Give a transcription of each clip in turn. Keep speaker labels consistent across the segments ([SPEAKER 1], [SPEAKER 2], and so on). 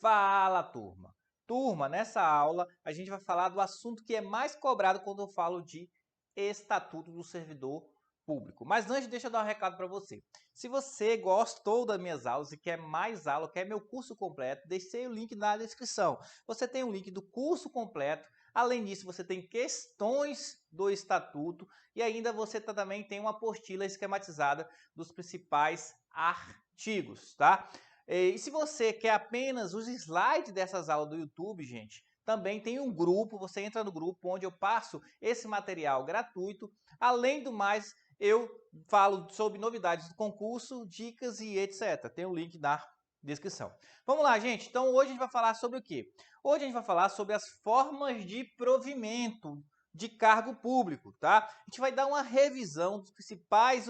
[SPEAKER 1] Fala, turma! Turma, nessa aula a gente vai falar do assunto que é mais cobrado quando eu falo de Estatuto do Servidor Público. Mas antes, deixa eu dar um recado para você. Se você gostou das minhas aulas e quer mais aula, quer meu curso completo, deixei o link na descrição. Você tem o link do curso completo. Além disso, você tem questões do Estatuto e ainda você também tem uma apostila esquematizada dos principais artigos, tá? E se você quer apenas os slides dessas aulas do YouTube, gente, também tem um grupo, você entra no grupo onde eu passo esse material gratuito. Além do mais, eu falo sobre novidades do concurso, dicas e etc. Tem o link na descrição. Vamos lá, gente. Então, hoje a gente vai falar sobre o quê? Hoje a gente vai falar sobre as formas de provimento de cargo público, tá? A gente vai dar uma revisão dos principais,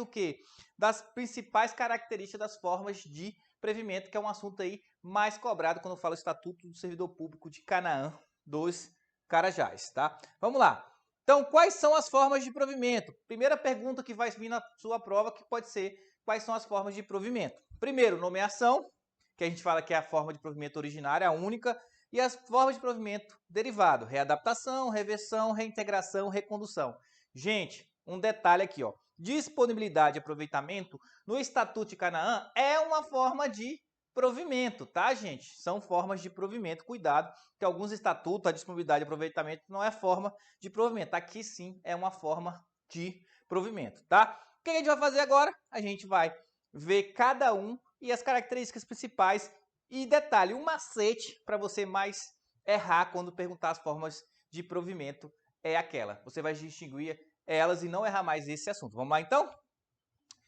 [SPEAKER 1] das principais características das formas de provimento, que é um assunto aí mais cobrado quando eu falo Estatuto do Servidor Público de Canaã dos Carajás, tá? Vamos lá. Então, quais são as formas de provimento? Primeira pergunta que vai vir na sua prova, que pode ser, quais são as formas de provimento? Primeiro, nomeação, que a gente fala que é a forma de provimento originária, a única, e as formas de provimento derivado, readaptação, reversão, reintegração, recondução. Gente, um detalhe aqui, ó. Disponibilidade e aproveitamento no Estatuto de Canaã é uma forma de provimento, tá, gente? São formas de provimento. Cuidado, que alguns estatutos, a disponibilidade e aproveitamento não é forma de provimento. Aqui sim é uma forma de provimento, tá? O que a gente vai fazer agora? A gente vai ver cada um e as características principais e detalhe, um macete para você mais errar quando perguntar as formas de provimento é aquela. Você vai distinguir elas e não errar mais esse assunto. Vamos lá então?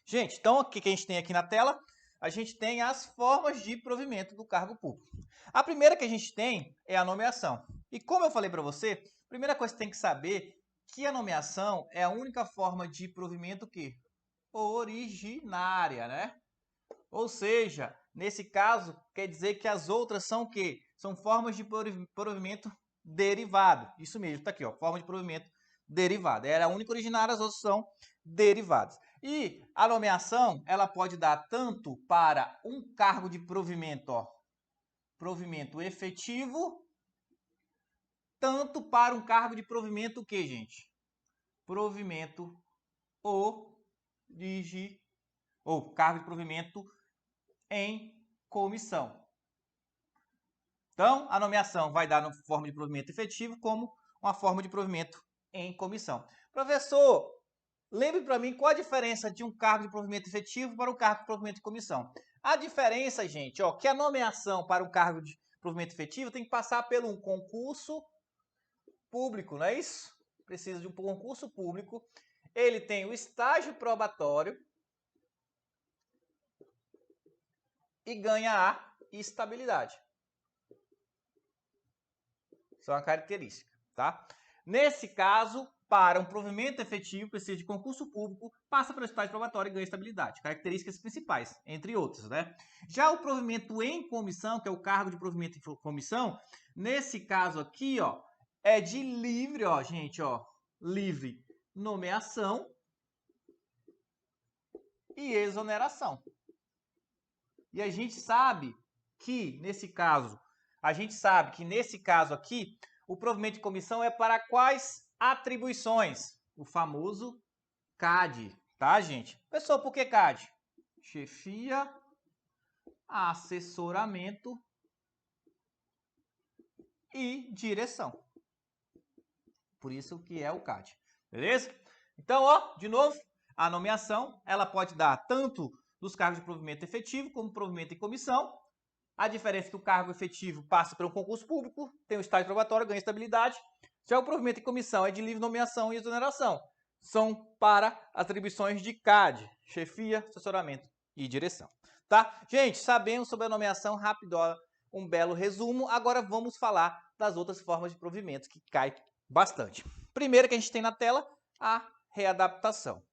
[SPEAKER 1] Gente, então o que a gente tem aqui na tela? A gente tem as formas de provimento do cargo público. A primeira que a gente tem é a nomeação. E como eu falei para você, a primeira coisa que você tem que saber que a nomeação é a única forma de provimento que originária, né? Ou seja, nesse caso, quer dizer que as outras são o quê? São formas de provimento derivado. Isso mesmo, está aqui, ó, forma de provimento derivado. Era a única originária, as outras são derivadas. E a nomeação, ela pode dar tanto para um cargo de provimento, ó, provimento efetivo, tanto para um cargo de provimento o quê, gente? Provimento ou cargo de provimento em comissão. Então, a nomeação vai dar na forma de provimento efetivo como uma forma de provimento em comissão. Professor, lembre para mim qual a diferença de um cargo de provimento efetivo para um cargo de provimento em comissão. A diferença, gente, ó, que a nomeação para um cargo de provimento efetivo tem que passar por um concurso público, não é isso? Precisa de um concurso público. Ele tem o estágio probatório e ganha a estabilidade. Isso é uma característica, tá? Nesse caso, para um provimento efetivo, precisa de concurso público, passa pelo estágio probatório e ganha estabilidade. Características principais, entre outras, né? Já o provimento em comissão, que é o cargo de provimento em comissão, nesse caso aqui, ó, é de livre, ó, gente, ó, livre nomeação e exoneração. E a gente sabe que nesse caso aqui, o provimento de comissão é para quais atribuições? O famoso CAD, tá, gente? Pessoal, por que CAD? Chefia, assessoramento e direção. Por isso que é o CAD, beleza? Então, ó, de novo, a nomeação, ela pode dar tanto dos cargos de provimento efetivo como provimento em comissão. A diferença é que o cargo efetivo passa por um concurso público, tem o estágio probatório, ganha estabilidade. Já o provimento em comissão é de livre nomeação e exoneração. São para atribuições de CAD, chefia, assessoramento e direção. Tá? Gente, sabemos sobre a nomeação, rápido, um belo resumo. Agora vamos falar das outras formas de provimento que cai bastante. Primeiro que a gente tem na tela, a readaptação.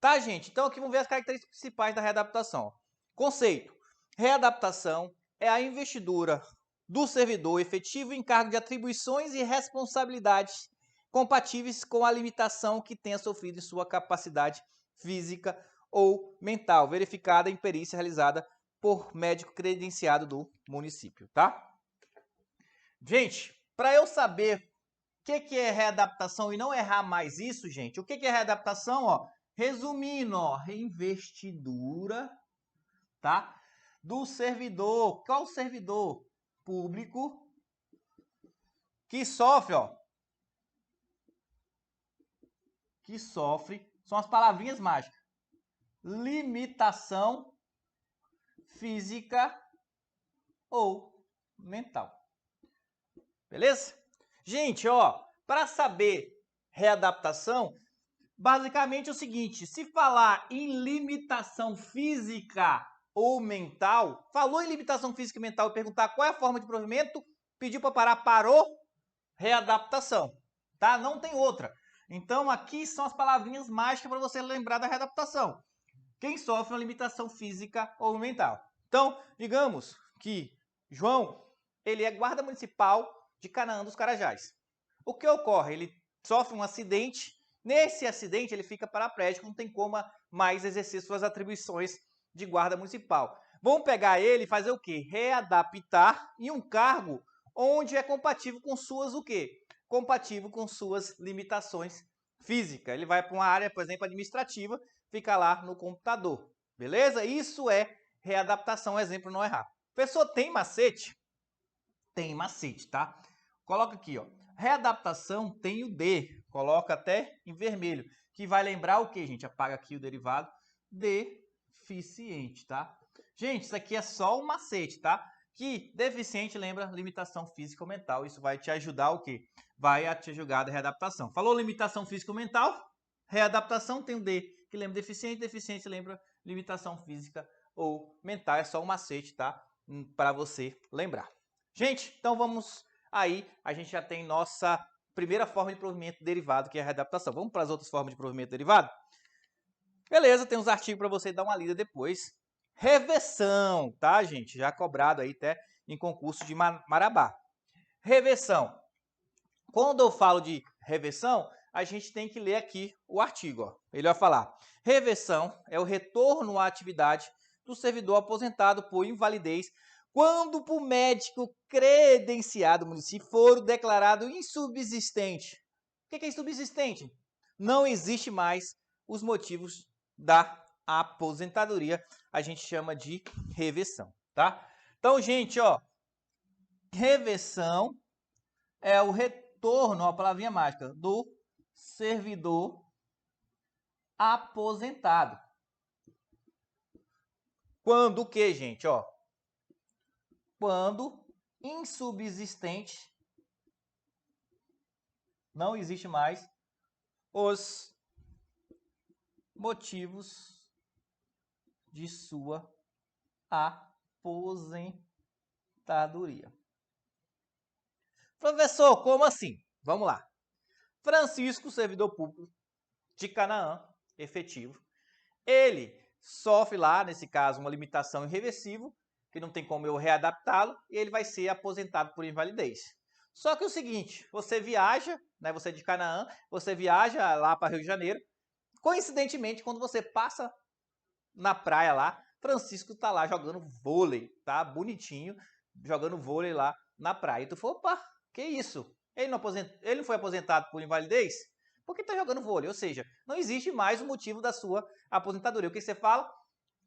[SPEAKER 1] Tá, gente? Então aqui vamos ver as características principais da readaptação. Conceito. Readaptação é a investidura do servidor efetivo em cargo de atribuições e responsabilidades compatíveis com a limitação que tenha sofrido em sua capacidade física ou mental, verificada em perícia realizada por médico credenciado do município, tá? Gente, para eu saber o que é readaptação e não errar mais isso, gente, o que é readaptação? Ó, resumindo, ó, reinvestidura, tá? Do servidor. Qual servidor? Público que sofre, ó. Que sofre, são as palavrinhas mágicas. Limitação física ou mental. Beleza? Gente, ó, para saber readaptação, basicamente é o seguinte, se falar em limitação física ou mental, falou em limitação física e mental e perguntar qual é a forma de provimento, pediu para parar, parou, readaptação, tá? Não tem outra. Então aqui são as palavrinhas mágicas para você lembrar da readaptação. Quem sofre uma limitação física ou mental. Então, digamos que João, ele é guarda municipal de Canaã dos Carajás. O que ocorre? Ele sofre um acidente. Nesse acidente, ele fica paraplégico, não tem como mais exercer suas atribuições de guarda municipal. Vamos pegar ele e fazer o quê? Readaptar em um cargo onde é compatível com suas o quê? Compatível com suas limitações físicas. Ele vai para uma área, por exemplo, administrativa, fica lá no computador. Beleza? Isso é readaptação, exemplo, não errar. Pessoa tem macete? Tem macete, tá? Coloca aqui, ó. Readaptação tem o D, coloca até em vermelho, que vai lembrar o que, gente? Apaga aqui o derivado, deficiente, tá? Gente, isso aqui é só um macete, tá? Que deficiente lembra limitação física ou mental. Isso vai te ajudar o quê? Vai te ajudar da readaptação. Falou limitação física ou mental? Readaptação tem o D, que lembra deficiente. Deficiente lembra limitação física ou mental. É só um macete, tá? Para você lembrar. Gente, então vamos aí. A gente já tem nossa primeira forma de provimento derivado, que é a readaptação. Vamos para as outras formas de provimento derivado? Beleza, tem uns artigos para você dar uma lida depois. Reversão, tá, gente? Já cobrado aí até em concurso de Marabá. Reversão. Quando eu falo de reversão, a gente tem que ler aqui o artigo. Ó. Ele vai falar: reversão é o retorno à atividade do servidor aposentado por invalidez quando por médico credenciado do município for declarado insubsistente. O que é insubsistente? Não existe mais os motivos da aposentadoria. A gente chama de reversão, tá? Então, gente, ó, reversão é o retorno, ó, a palavrinha mágica, do servidor aposentado. Quando o que, gente? Ó, quando insubsistente, não existe mais os motivos de sua aposentadoria. Professor, como assim? Vamos lá. Francisco, servidor público de Canaã, efetivo, ele sofre lá, nesse caso, uma limitação irreversível, que não tem como eu readaptá-lo, e ele vai ser aposentado por invalidez. Só que é o seguinte, você viaja, né, você é de Canaã, você viaja lá para Rio de Janeiro, coincidentemente, quando você passa na praia lá, Francisco tá lá jogando vôlei, tá? Bonitinho, jogando vôlei lá na praia. E tu falou, opa, que isso? Ele não foi aposentado por invalidez? Porque tá jogando vôlei, ou seja, não existe mais o motivo da sua aposentadoria. O que você fala?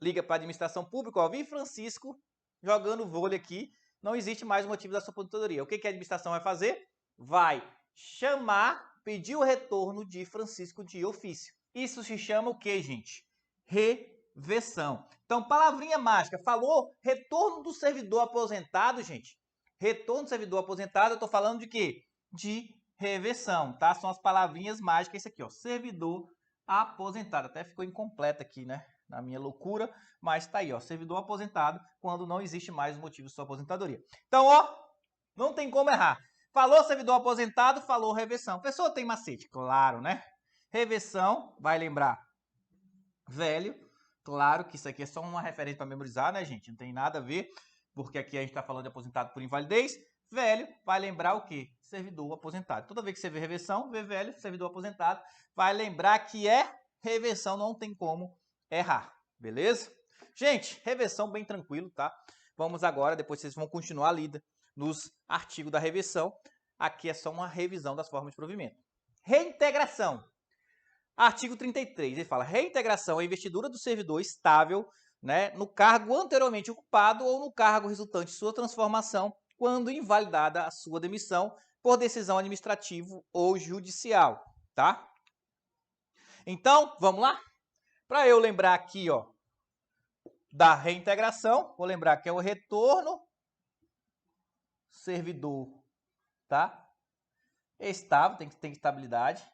[SPEAKER 1] Liga para a administração pública, ó, vi Francisco jogando vôlei aqui, não existe mais o motivo da sua aposentadoria. O que a administração vai fazer? Vai chamar, pedir o retorno de Francisco de ofício. Isso se chama o que, gente? Reversão. Então, palavrinha mágica, falou retorno do servidor aposentado, gente. Retorno do servidor aposentado, eu estou falando de quê? De reversão, tá? São as palavrinhas mágicas, esse aqui, ó, servidor aposentado. Até ficou incompleta aqui, né? Na minha loucura, mas tá aí, ó, servidor aposentado quando não existe mais o motivo de sua aposentadoria. Então, ó, não tem como errar. Falou servidor aposentado, falou reversão. Pessoa tem macete, claro, né? Reversão, vai lembrar velho. Claro que isso aqui é só uma referência para memorizar, né, gente? Não tem nada a ver, porque aqui a gente está falando de aposentado por invalidez. Velho, vai lembrar o quê? Servidor aposentado. Toda vez que você vê reversão, vê velho, servidor aposentado, vai lembrar que é reversão, não tem como errar, beleza? Gente, reversão bem tranquilo, tá? Vamos agora, depois vocês vão continuar a lida nos artigos da revisão. Aqui é só uma revisão das formas de provimento. Reintegração. Artigo 33, ele fala: reintegração é a investidura do servidor estável, né, no cargo anteriormente ocupado ou no cargo resultante de sua transformação, quando invalidada a sua demissão por decisão administrativa ou judicial, tá? Então, vamos lá? Para eu lembrar aqui, ó, da reintegração, vou lembrar que é o retorno servidor, tá? Estável, tem estabilidade.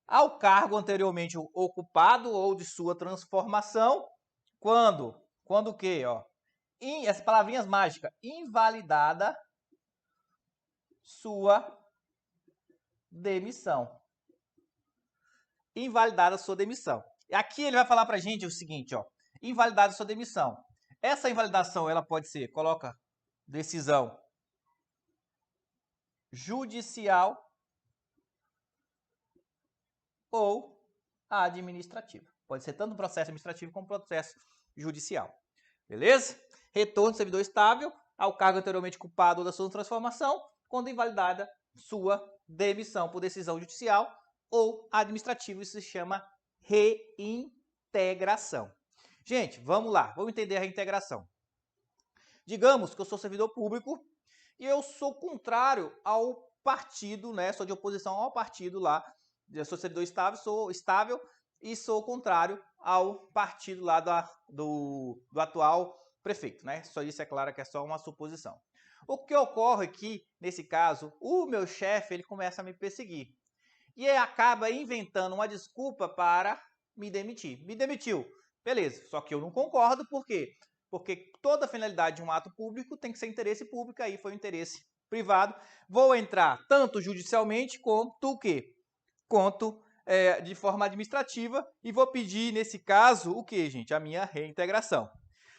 [SPEAKER 1] Ao cargo anteriormente ocupado ou de sua transformação, quando o quê, ó? Essas palavrinhas mágicas, invalidada sua demissão. Invalidada sua demissão. E aqui ele vai falar pra gente o seguinte, ó, invalidada sua demissão. Essa invalidação, ela pode ser, coloca decisão judicial ou administrativa. Pode ser tanto processo administrativo como processo judicial. Beleza? Retorno do servidor estável ao cargo anteriormente ocupado ou da sua transformação, quando invalidada sua demissão por decisão judicial ou administrativa. Isso se chama reintegração. Gente, vamos lá. Vamos entender a reintegração. Digamos que eu sou servidor público e eu sou contrário ao partido, né? Sou de oposição ao partido lá. Eu sou servidor estável e sou contrário ao partido lá do atual prefeito, né? Só isso é claro que é só uma suposição. O que ocorre é que, nesse caso, o meu chefe ele começa a me perseguir. E ele acaba inventando uma desculpa para me demitir. Me demitiu. Beleza, só que eu não concordo, por quê? Porque toda a finalidade de um ato público tem que ser interesse público, aí foi um interesse privado. Vou entrar tanto judicialmente quanto o quê? Quanto de forma administrativa e vou pedir, nesse caso, o que, gente? A minha reintegração.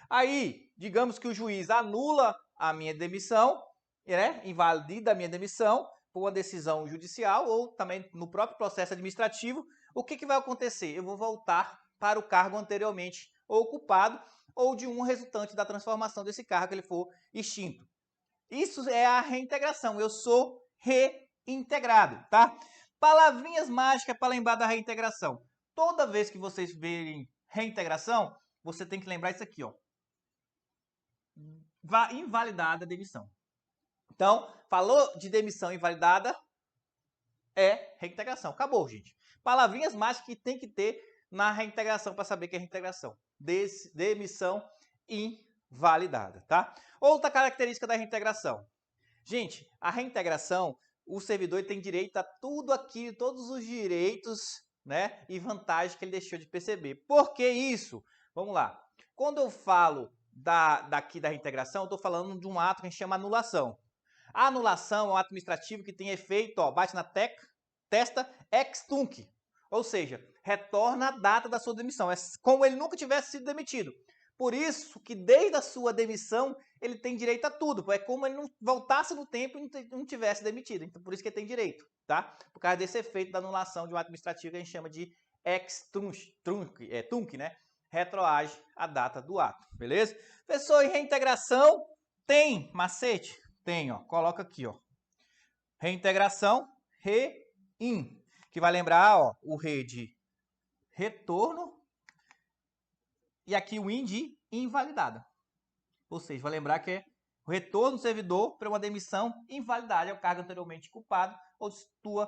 [SPEAKER 1] Aí, digamos que o juiz anula a minha demissão, né? Invalida a minha demissão por uma decisão judicial ou também no próprio processo administrativo. O que vai acontecer? Eu vou voltar para o cargo anteriormente ocupado ou de um resultante da transformação desse cargo que ele for extinto. Isso é a reintegração. Eu sou reintegrado, tá? Palavrinhas mágicas para lembrar da reintegração. Toda vez que vocês verem reintegração, você tem que lembrar isso aqui, ó. Invalidada a demissão. Então, falou de demissão invalidada, é reintegração. Acabou, gente. Palavrinhas mágicas que tem que ter na reintegração para saber que é reintegração. Demissão invalidada, tá? Outra característica da reintegração. Gente, a reintegração, o servidor tem direito a tudo aquilo, todos os direitos, né, e vantagens que ele deixou de perceber. Por que isso? Vamos lá. Quando eu falo daqui da reintegração, eu estou falando de um ato que a gente chama anulação. A anulação é um ato administrativo que tem efeito, ó, bate na testa ex tunc, ou seja, retorna a data da sua demissão. É como ele nunca tivesse sido demitido. Por isso que desde a sua demissão ele tem direito a tudo. É como ele não voltasse no tempo e não tivesse demitido. Então por isso que ele tem direito, tá? Por causa desse efeito da anulação de um ato administrativo que a gente chama de ex tunc, né? Retroage a data do ato, beleza? Pessoal, em reintegração tem macete? Tem, ó. Coloca aqui, ó. Reintegração, rein, que vai lembrar, ó, o re de retorno e aqui o in de invalidada. Ou seja, vai lembrar que é o retorno do servidor para uma demissão invalidada ao cargo anteriormente ocupado ou de sua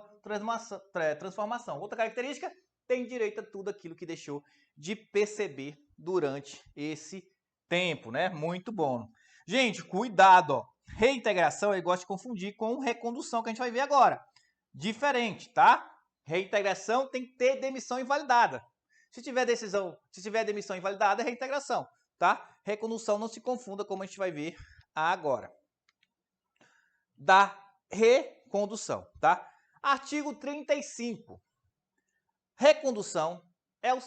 [SPEAKER 1] transformação. Outra característica, tem direito a tudo aquilo que deixou de perceber durante esse tempo, né? Muito bom. Gente, cuidado, ó. Reintegração, eu gosto de confundir com recondução, que a gente vai ver agora. Diferente, tá? Reintegração tem que ter demissão invalidada. Se tiver demissão invalidada, é reintegração, tá? Recondução não se confunda, como a gente vai ver agora. Da recondução, tá? Artigo 35. Recondução é o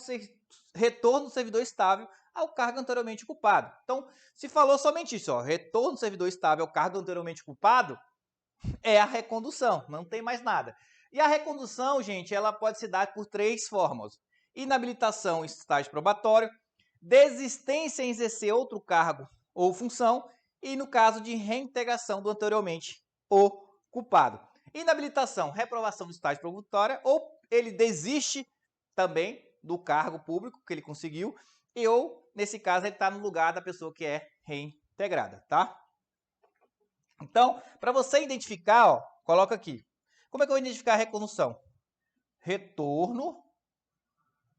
[SPEAKER 1] retorno do servidor estável ao cargo anteriormente ocupado. Então, se falou somente isso, ó, retorno do servidor estável ao cargo anteriormente ocupado, é a recondução, não tem mais nada. E a recondução, gente, ela pode se dar por 3 formas. Inabilitação em estágio probatório, desistência em exercer outro cargo ou função e no caso de reintegração do anteriormente ocupado. Inabilitação, reprovação do estágio probatório, ou ele desiste também do cargo público que ele conseguiu, ou, nesse caso, ele está no lugar da pessoa que é reintegrada, tá? Então, para você identificar, ó, coloca aqui. Como é que eu vou identificar a recondução? Retorno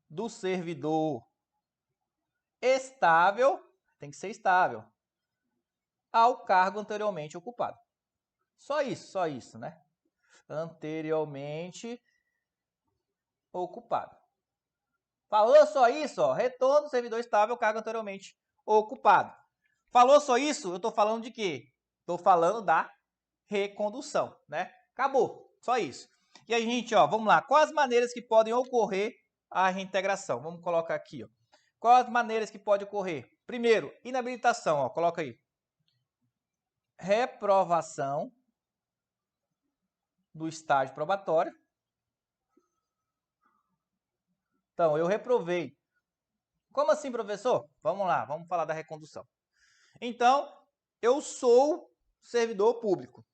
[SPEAKER 1] do servidor estável, tem que ser estável, ao cargo anteriormente ocupado. Só isso, né? Anteriormente ocupado. Falou só isso, ó, retorno do servidor estável ao cargo anteriormente ocupado. Falou só isso, eu estou falando de quê? Estou falando da recondução, né? Acabou, só isso. E aí, gente, ó, vamos lá. Quais as maneiras que podem ocorrer a reintegração? Vamos colocar aqui, ó. Quais as maneiras que pode ocorrer? Primeiro, inabilitação, ó, coloca aí. Reprovação do estágio probatório. Então, eu reprovei. Como assim, professor? Vamos lá, vamos falar da recondução. Então, eu sou servidor público.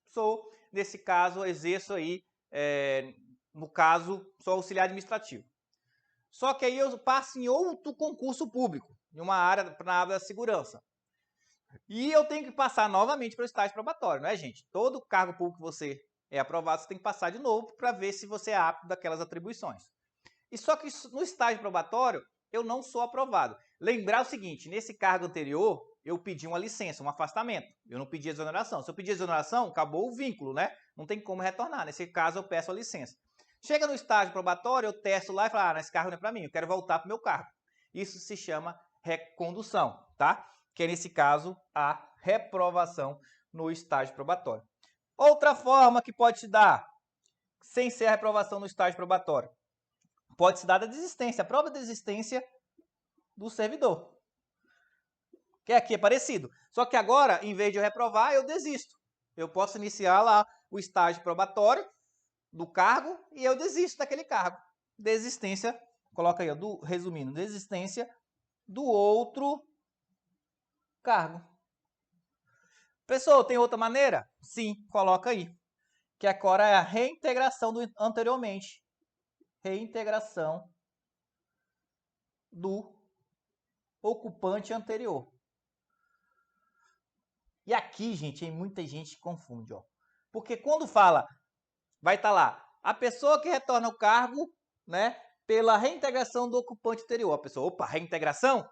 [SPEAKER 1] Sou, nesse caso, exerço aí, no caso, sou auxiliar administrativo. Só que aí eu passo em outro concurso público, em uma área, na área da segurança. E eu tenho que passar novamente para o estágio probatório, né, gente? Todo cargo público que você é aprovado, você tem que passar de novo para ver se você é apto daquelas atribuições. E só que no estágio probatório, eu não sou aprovado. Lembrar o seguinte, nesse cargo anterior, eu pedi uma licença, um afastamento. Eu não pedi exoneração. Se eu pedir exoneração, acabou o vínculo, né? Não tem como retornar. Nesse caso, eu peço a licença. Chega no estágio probatório, eu testo lá e falo, esse cargo não é para mim, eu quero voltar para o meu cargo. Isso se chama recondução, tá? Que é, nesse caso, a reprovação no estágio probatório. Outra forma que pode se dar, sem ser a reprovação no estágio probatório, pode se dar a desistência, a prova de desistência do servidor. Que aqui é parecido. Só que agora, em vez de eu reprovar, eu desisto. Eu posso iniciar lá o estágio probatório do cargo e eu desisto daquele cargo. Desistência, coloca aí, ó, resumindo, desistência do outro cargo. Pessoal, tem outra maneira? Sim, coloca aí. Que agora é a reintegração do anteriormente. Reintegração do ocupante anterior. E aqui, gente, muita gente confunde, ó. Porque quando fala, vai estar lá, a pessoa que retorna ao cargo, né, pela reintegração do ocupante anterior. A pessoa, opa, reintegração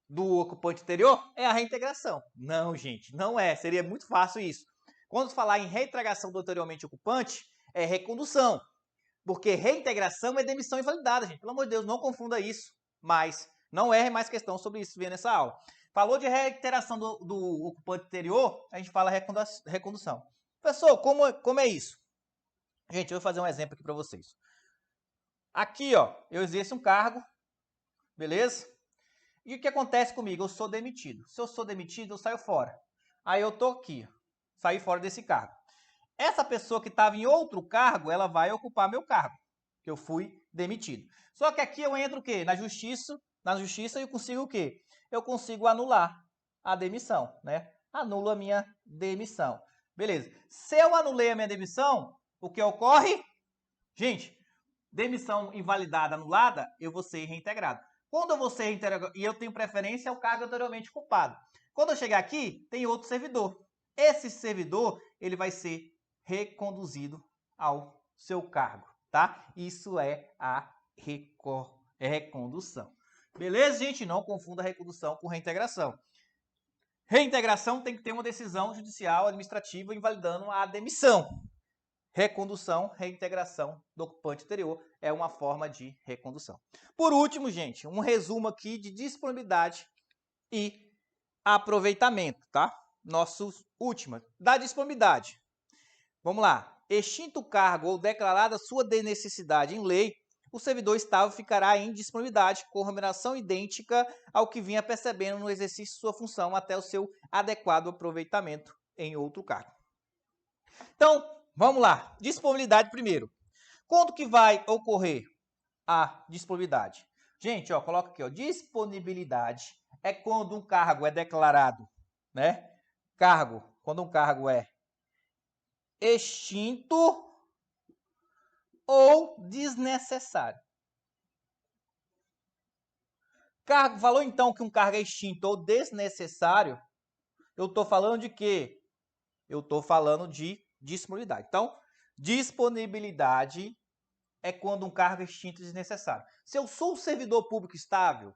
[SPEAKER 1] do ocupante anterior é a reintegração. Não, gente, não é. Seria muito fácil isso. Quando falar em reintegração do anteriormente ocupante, é recondução. Porque reintegração é demissão invalidada, gente. Pelo amor de Deus, não confunda isso. Mas não é mais questão sobre isso ver nessa aula. Falou de reiteração do ocupante anterior, a gente fala recondução. Pessoal, como é isso? Gente, eu vou fazer um exemplo aqui para vocês. Aqui, ó, eu exerço um cargo, beleza? E o que acontece comigo? Eu sou demitido. Se eu sou demitido, eu saio fora. Aí eu tô aqui, saí fora desse cargo. Essa pessoa que estava em outro cargo, ela vai ocupar meu cargo, que eu fui demitido. Só que aqui eu entro o quê? Na justiça eu consigo o quê? Eu consigo anular a demissão, né? Anulo a minha demissão. Beleza. Se eu anulei a minha demissão, o que ocorre? Gente, demissão invalidada, anulada, eu vou ser reintegrado. Quando eu vou ser reintegrado, e eu tenho preferência ao cargo anteriormente ocupado. Quando eu chegar aqui, tem outro servidor. Esse servidor, ele vai ser reconduzido ao seu cargo, tá? Isso é a recondução. Beleza, gente? Não confunda recondução com reintegração. Reintegração tem que ter uma decisão judicial administrativa invalidando a demissão. Recondução, reintegração do ocupante anterior é uma forma de recondução. Por último, gente, um resumo aqui de disponibilidade e aproveitamento, tá? Nosso último, da disponibilidade. Vamos lá. Extinto o cargo ou declarada sua desnecessidade em lei, o servidor estável ficará em disponibilidade com remuneração idêntica ao que vinha percebendo no exercício de sua função até o seu adequado aproveitamento em outro cargo. Então, vamos lá. Disponibilidade primeiro. Quando que vai ocorrer a disponibilidade? Gente, ó, coloca aqui, ó, disponibilidade é quando um cargo é declarado, né? Cargo, quando um cargo é extinto ou desnecessário. Cargo, falou então que um cargo é extinto ou desnecessário, eu estou falando de quê? Eu estou falando de disponibilidade. Então, disponibilidade é quando um cargo é extinto e desnecessário. Se eu sou um servidor público estável,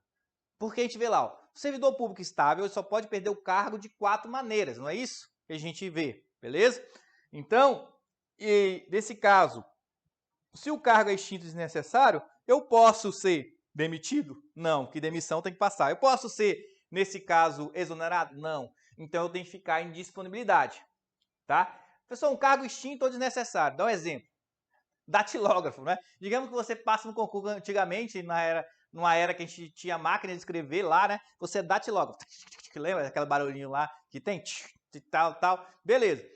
[SPEAKER 1] porque a gente vê lá, ó, o servidor público estável só pode perder o cargo de 4 maneiras, não é isso que a gente vê, beleza? Então, nesse caso, se o cargo é extinto e desnecessário, eu posso ser demitido? Não, que demissão tem que passar. Eu posso ser, nesse caso, exonerado? Não. Então, eu tenho que ficar em disponibilidade, tá? Pessoal, um cargo extinto ou desnecessário. Dá um exemplo. Datilógrafo, né? Digamos que você passa no concurso antigamente, numa era que a gente tinha máquina de escrever lá, né? Você é datilógrafo. Lembra aquele barulhinho lá que tem? Tal. Beleza.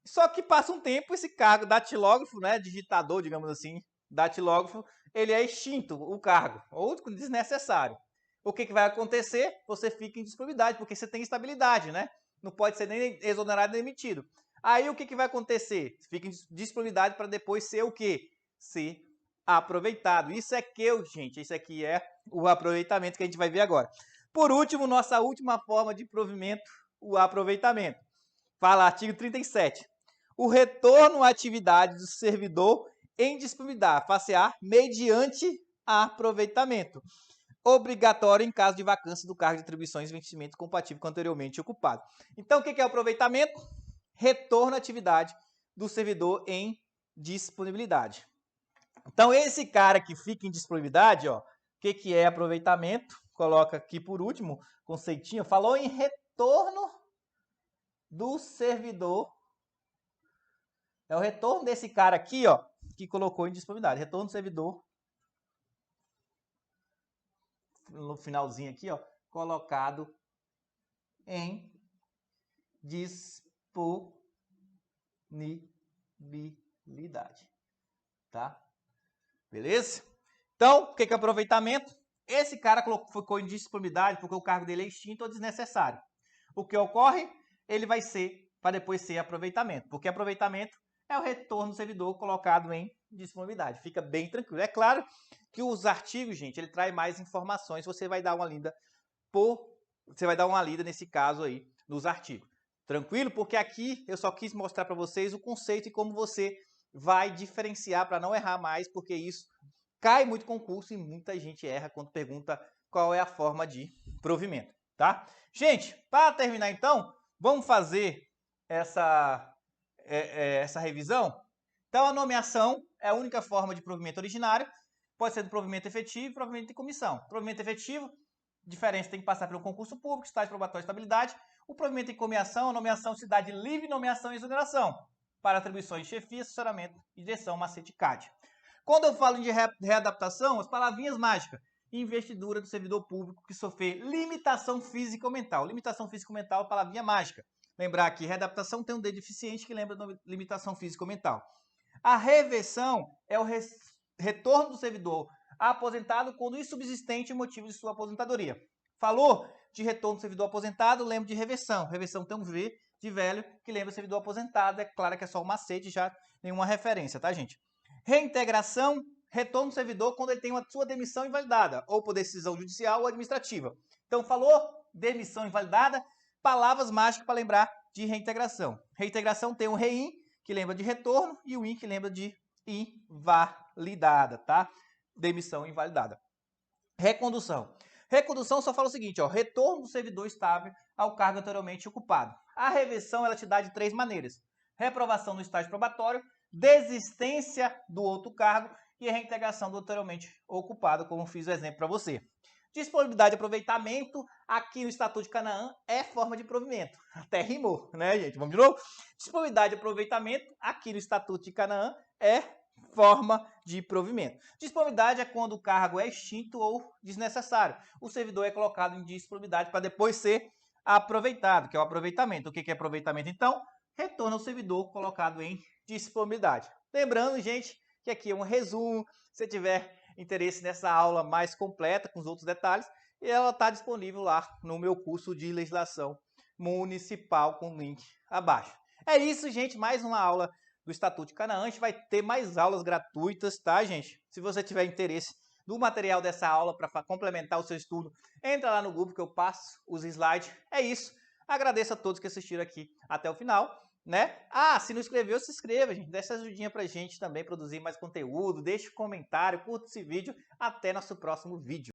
[SPEAKER 1] Só que passa um tempo, esse cargo datilógrafo, né? Digitador, digamos assim, datilógrafo, ele é extinto, o cargo, ou desnecessário. O que vai acontecer? Você fica em disponibilidade, porque você tem estabilidade, né? Não pode ser nem exonerado nem demitido. Aí o que vai acontecer? Fica em disponibilidade para depois ser o quê? Ser aproveitado. Isso é gente. Isso aqui é o aproveitamento que a gente vai ver agora. Por último, nossa última forma de provimento, o aproveitamento. Fala artigo 37. O retorno à atividade do servidor em disponibilidade, facear mediante aproveitamento. Obrigatório em caso de vacância do cargo de atribuições e vencimento compatível com o anteriormente ocupado. Então, o que é o aproveitamento? Retorno à atividade do servidor em disponibilidade. Então, esse cara que fica em disponibilidade, ó, o que é aproveitamento? Coloca aqui por último, conceitinho, falou em retorno do servidor. É o retorno desse cara aqui, ó, que colocou em disponibilidade. Retorno do servidor. No finalzinho aqui, ó, colocado em disponibilidade. Tá? Beleza? Então, o que é aproveitamento? Esse cara ficou em disponibilidade porque o cargo dele é extinto ou desnecessário. O que ocorre? Ele vai ser, para depois ser aproveitamento. Porque aproveitamento é o retorno do servidor colocado em disponibilidade. Fica bem tranquilo. É claro que os artigos, gente, ele traz mais informações. Você vai dar uma lida nesse caso aí nos artigos. Tranquilo? Porque aqui eu só quis mostrar para vocês o conceito e como você vai diferenciar para não errar mais, porque isso cai muito concurso e muita gente erra quando pergunta qual é a forma de provimento, tá? Gente, para terminar então, vamos fazer essa revisão? Então, a nomeação é a única forma de provimento originário, pode ser do provimento efetivo e provimento de comissão. Provimento efetivo, diferença tem que passar pelo concurso público, estágio probatório e estabilidade. O provimento de comissão, a nomeação cidade livre, nomeação e exoneração, para atribuições de chefia, assessoramento e direção, macete CAD. Quando eu falo de readaptação, as palavrinhas mágicas. Investidura do servidor público que sofrer limitação física ou mental. Limitação física ou mental é palavrinha mágica. Lembrar que readaptação tem um D deficiente que lembra da limitação física ou mental. A reversão é o retorno do servidor aposentado quando insubsistente o motivo de sua aposentadoria. Falou de retorno do servidor aposentado, lembra de reversão. Reversão tem um V de velho que lembra do servidor aposentado. É claro que é só um macete, já nenhuma referência, tá, gente? Reintegração, retorno do servidor quando ele tem a sua demissão invalidada, ou por decisão judicial ou administrativa. Então, falou demissão invalidada, palavras mágicas para lembrar de reintegração. Reintegração tem o rein, que lembra de retorno, e o in, que lembra de invalidada, tá? Demissão invalidada. Recondução. Recondução só fala o seguinte, ó, retorno do servidor estável ao cargo anteriormente ocupado. A reversão, ela te dá de 3 maneiras. Reprovação no estágio probatório, desistência do outro cargo e a reintegração do anteriormente ocupado, como fiz o exemplo para você. Disponibilidade e aproveitamento, aqui no Estatuto de Canaã, é forma de provimento. Até rimou, né, gente? Vamos de novo? Disponibilidade e aproveitamento, aqui no Estatuto de Canaã, é forma de provimento. Disponibilidade é quando o cargo é extinto ou desnecessário. O servidor é colocado em disponibilidade para depois ser aproveitado, que é o aproveitamento. O que é aproveitamento, então? Retorno ao servidor colocado em disponibilidade. Lembrando, gente, que aqui é um resumo. Se tiver interesse nessa aula mais completa, com os outros detalhes, ela está disponível lá no meu curso de legislação municipal com link abaixo. É isso, gente, mais uma aula do Estatuto de Canaã. A gente vai ter mais aulas gratuitas, tá, gente? Se você tiver interesse no material dessa aula para complementar o seu estudo, entra lá no grupo que eu passo os slides. É isso. Agradeço a todos que assistiram aqui até o final, né? Ah, se não inscreveu, se inscreva, gente. Dê essa ajudinha pra gente também produzir mais conteúdo. Deixe um comentário, curta esse vídeo. Até nosso próximo vídeo.